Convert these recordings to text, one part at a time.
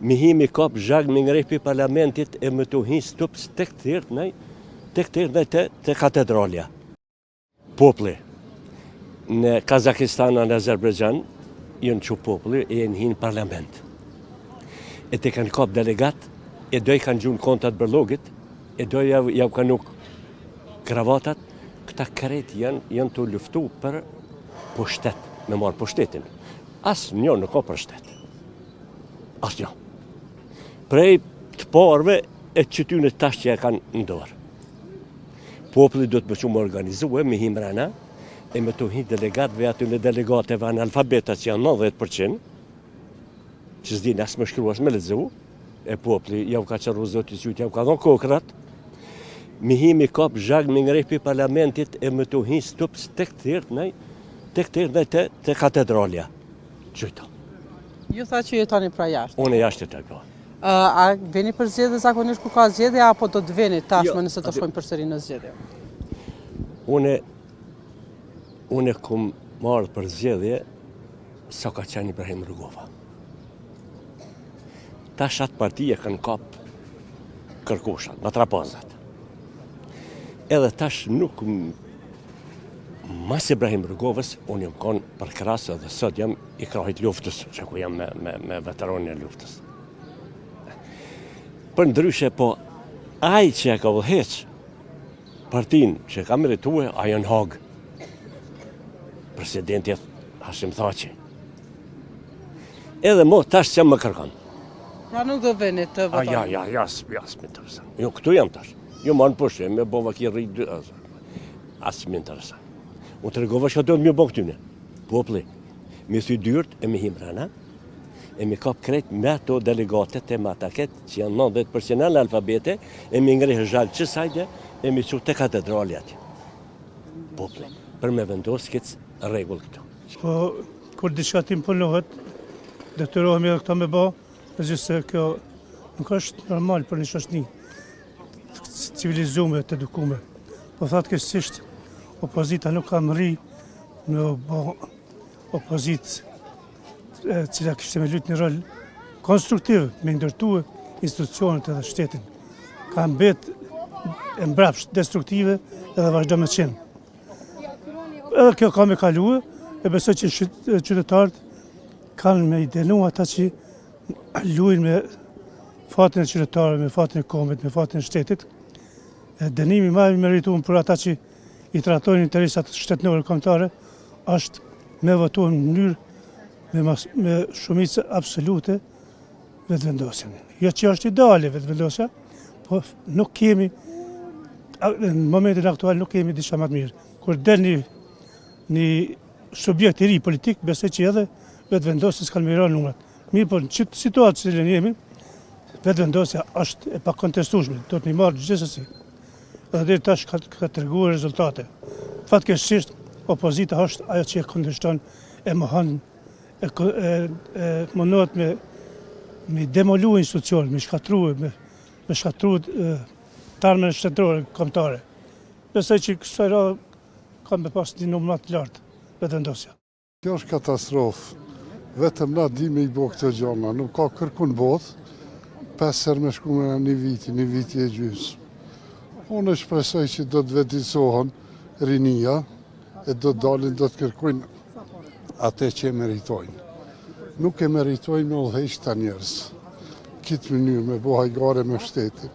Mihimi kap zhag me ngrepi parlamentit e më të hin stups tek tërë të katedralja. Popli në Kazakistan në Azerbajxhan janë që popli e në hin parlament. E të kanë kap delegat, e doj kanë gjunë kontat bërlogit, e doj jau kanë kravatat, këta kret janë të luftu për pushtet, me marë pushtetin. Asë një nuk ka për shtet. Asë një. Prej të parve e qëtyne tash që e kanë ndorë. Popli do të më shumë organizue, me himrana, e me të hi delegatve aty në delegateve analfabetat që janë 90%, që s'din asë më shkru, asë me lezu, e popli jau ka qërru zotit qytë, jau ka dhonë kokrat, mihimi kap zhag me ngrepi parlamentit e më të hi stups tek tërë të katedralja. Qyta. Ju tha që jetoni pra jashtë? Unë jashtë të po. A veni për zgjedhje zakonisht ku ka zgjedhje, apo do të veni tashmë nëse të shkojmë përsëri në zgjedhje? Unë kum marrë për zgjedhje sa ka qenë Ibrahim Rugova. Tash atë partije kanë kap kërkushat, matrapazat. Edhe tash nuk mas Ibrahim Rugovës, unë jam konë për krasë dhe sot jam i krahit luftës, që ku jam me veteronin e luftës. Për ndryshe, po, aj që e ka vëdheq partin që ka meritue, ajo në Hagë. Presidentit Hashim Thaçi. Edhe mo, tash që jam më kërkan. Pra nuk do veni të votoni? Ja, më interesan. Jo, këtu jam tash. Jo, ma në pushe, me bova ki rritë, asë më interesan. Unë të regova që do të mjë bo këtyne. Popli, me thy dyrt e me himrana, e me kap krejt me ato delegatet e mataket, që janë 90% analfabete, e me ngrejë zhalë që sajde, e me që të katedrali ati. Popli, për me vendosë këtë regull këtu. Po, kur diçka tim punohet, detyrohemi edhe këta me bo, dhe gjithë se kjo nuk është normal për një shoqni civilizume, të edukume. Po thatë kësisht, opozita nuk ka mëri në opozitë cila kishte me luajtur një rol konstruktiv me ndërtue institucionet edhe shtetin. Ka mbet e mbrapsht destruktive edhe vazhdo me qenë. Edhe kjo ka me kalue, e besoj që qytetarët kanë me i denu ata që luajnë me fatin e qytetarëve, me fatin e kombit, me fatin e shtetit. Dënimi më i merituar për ata që i trajtojnë interesat shtetënore kombëtare është me votu në mënyrë me shumicë absolute vetëvendosjen. Jo që është ideale vetëvendosja, po nuk kemi, në momentin aktual nuk kemi diçka më të mirë. Kur del një subjekt i ri politik, besoj që edhe vetëvendosja s'kan miron numrat. Mirë, po në situatë që jemi, vetëvendosja është e pakontestueshme, do të një marrë gjithsesi. Edhe deri tash ka treguar rezultate. Fatkeqësisht, opozita është ajo që e kundërshton, e mohon, e mundohet me demolu institucion, me shkatru tarmën shtetërore kombëtare. Besoj që kësaj radhe ka me pas një numër të lartë vetëvendosja. Kjo është katastrofë. Vetëm na di me i bo këtë gjona. Nuk ka kërkun botë, 5 herë me shku me një viti e gjysmë. Unë shpresoj që do të vetësohen rinia e do të dalin, do të kërkojnë atë që e meritojnë. Nuk e meritojnë me udhëheq ta njerëz. Këtë mënyrë me bo hajgare me shtetin,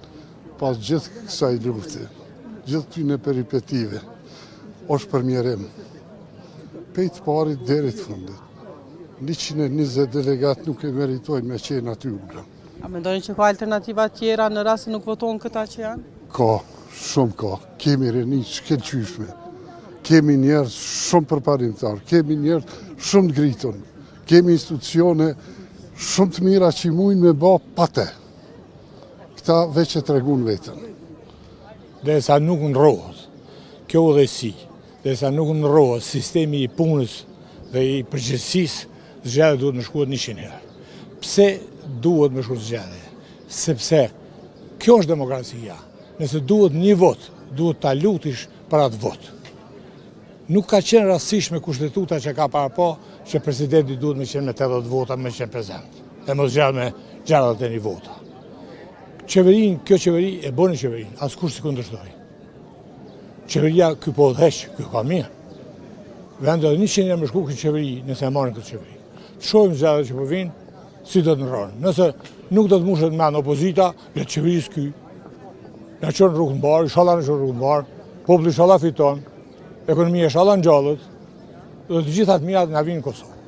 pas gjithë kësaj lufte, gjithë tyne peripetive, është përmjerim. Pejtë parit deri të fundit. 120 delegat nuk e meritojnë me qenë aty ullë. A mendoni që ka alternativa tjera në rast se nuk voton këta që janë? Ka, shumë ka. Kemi reni shkelqyshme. Kemi njerëz shumë përparimtar. Kemi njerëz shumë të ngritun. Kemi institucione shumë të mira që mujnë me ba pate. Këta veç e tregun vetën. Dhe sa nuk ndrohet kjo udhëheqësi, dhe sa nuk ndrohet sistemi i punës dhe i përgjegjësisë, zgjedhja duhet më shkuat 100 herë. Pse duhet më shkuat zgjedhja? Sepse kjo është demokracia. Nëse duhet një vot, duhet ta lutish për atë vot. Nuk ka qenë rastësisht me kushtetuta që ka para po, që presidenti duhet me qenë me 80 vota me qenë prezent. E mos zgjedh me gjerat e një vota. Kjo qeveri e bëni qeverin, askush si kundërshtoj. Qeveria ky po dheq, ky ka mirë. Vendet 100 me shku këtë qeveri, nëse e marrin këtë qeveri. Shohim zgjedhjet që po vinë, si do të ndrohen. Nëse nuk do të mushet me anë opozita, le të qeverisë ky. Na çon rrugën mbar, inshallah na çon rrugën mbar, populli inshallah fiton, ekonomia inshallah ngjallët, dhe të gjitha të mirat na vinë në Kosovë.